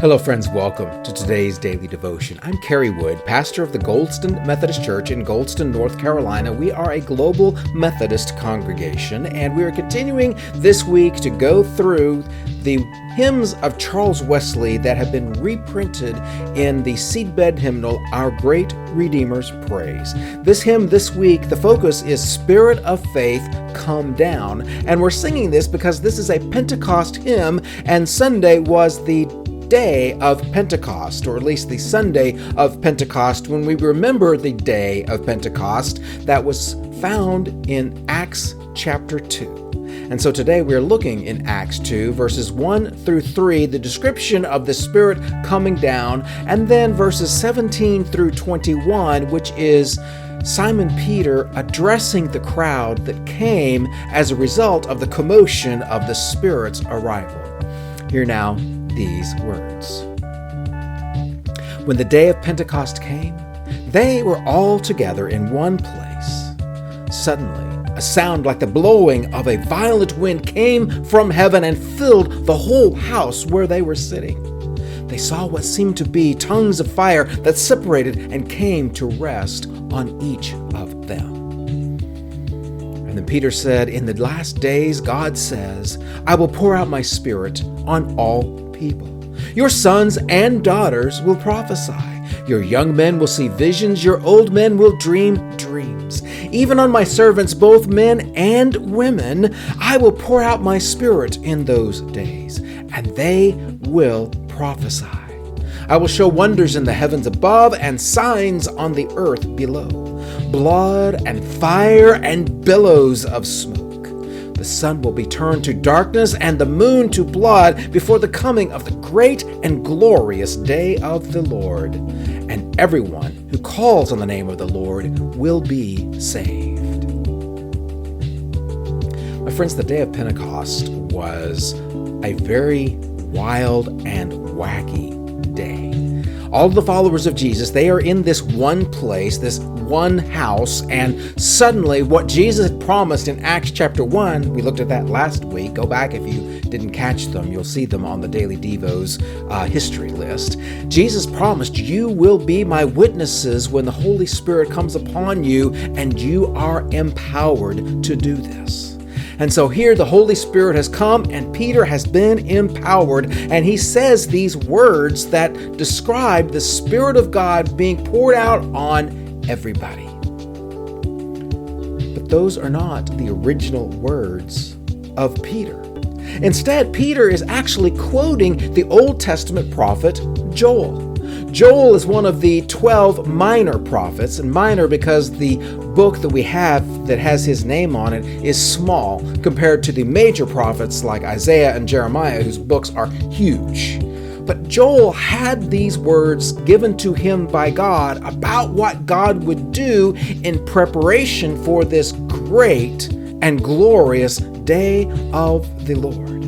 Hello friends, welcome to today's daily devotion. I'm Kerry Wood, pastor of the Goldston Methodist Church in Goldston, North Carolina. We are a global Methodist congregation, and we are continuing this week to go through the hymns of Charles Wesley that have been reprinted in the seedbed hymnal, Our Great Redeemer's Praise. This hymn this week, the focus is Spirit of Faith, Come Down. And we're singing this because this is a Pentecost hymn, and Sunday was the day of Pentecost, or at least the Sunday of Pentecost, when we remember the day of Pentecost that was found in Acts chapter 2. And so today we're looking in Acts 2, verses 1 through 3, the description of the Spirit coming down, and then verses 17 through 21, which is Simon Peter addressing the crowd that came as a result of the commotion of the Spirit's arrival. Hear now these words. When the day of Pentecost came, they were all together in one place. Suddenly, a sound like the blowing of a violent wind came from heaven and filled the whole house where they were sitting. They saw what seemed to be tongues of fire that separated and came to rest on each of them. And then Peter said, "In the last days, God says, I will pour out my Spirit on all people. Your sons and daughters will prophesy. Your young men will see visions. Your old men will dream dreams. Even on my servants, both men and women, I will pour out my Spirit in those days, and they will prophesy. I will show wonders in the heavens above and signs on the earth below, blood and fire and billows of smoke. The sun will be turned to darkness and the moon to blood before the coming of the great and glorious day of the Lord. And everyone who calls on the name of the Lord will be saved." My friends, the day of Pentecost was a very wild and wacky day. All of the followers of Jesus, they are in this one place, this one house, and suddenly what Jesus had promised in Acts chapter 1, we looked at that last week. Go back if you didn't catch them. You'll see them on the Daily Devo's history list. Jesus promised, "You will be my witnesses when the Holy Spirit comes upon you, and you are empowered to do this." And so here the Holy Spirit has come and Peter has been empowered, and he says these words that describe the Spirit of God being poured out on everybody. But those are not the original words of Peter. Instead, Peter is actually quoting the Old Testament prophet Joel. Joel is one of the 12 minor prophets, and minor because the book that we have that has his name on it is small compared to the major prophets like Isaiah and Jeremiah, whose books are huge. But Joel had these words given to him by God about what God would do in preparation for this great and glorious day of the Lord.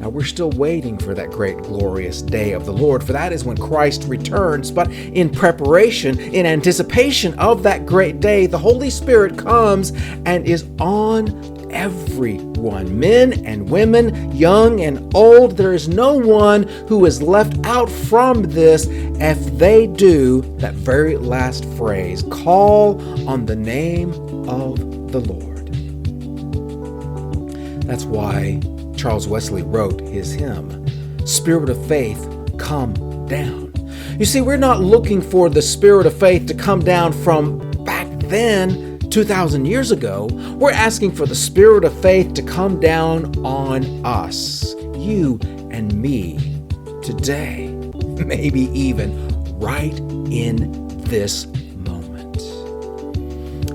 Now, we're still waiting for that great glorious day of the Lord, for that is when Christ returns. But in preparation, in anticipation of that great day, the Holy Spirit comes and is on everyone, men and women, young and old. There is no one who is left out from this if they do that very last phrase, call on the name of the Lord. That's why Charles Wesley wrote his hymn, Spirit of Faith, Come Down. You see, we're not looking for the Spirit of faith to come down from back then, 2,000 years ago. We're asking for the Spirit of faith to come down on us, you and me, today, maybe even right in this moment.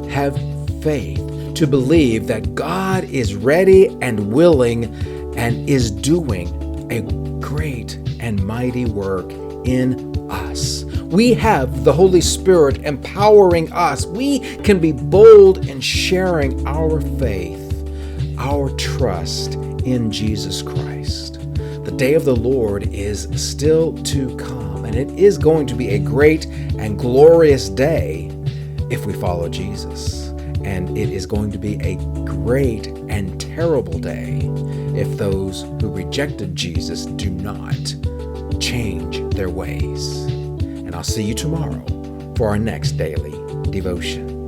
Have faith to believe that God is ready and willing and is doing a great and mighty work in us. We have the Holy Spirit empowering us. We can be bold in sharing our faith, our trust in Jesus Christ. The day of the Lord is still to come, and it is going to be a great and glorious day if we follow Jesus. And it is going to be a great and terrible day if those who rejected Jesus do not change their ways. And I'll see you tomorrow for our next daily devotion.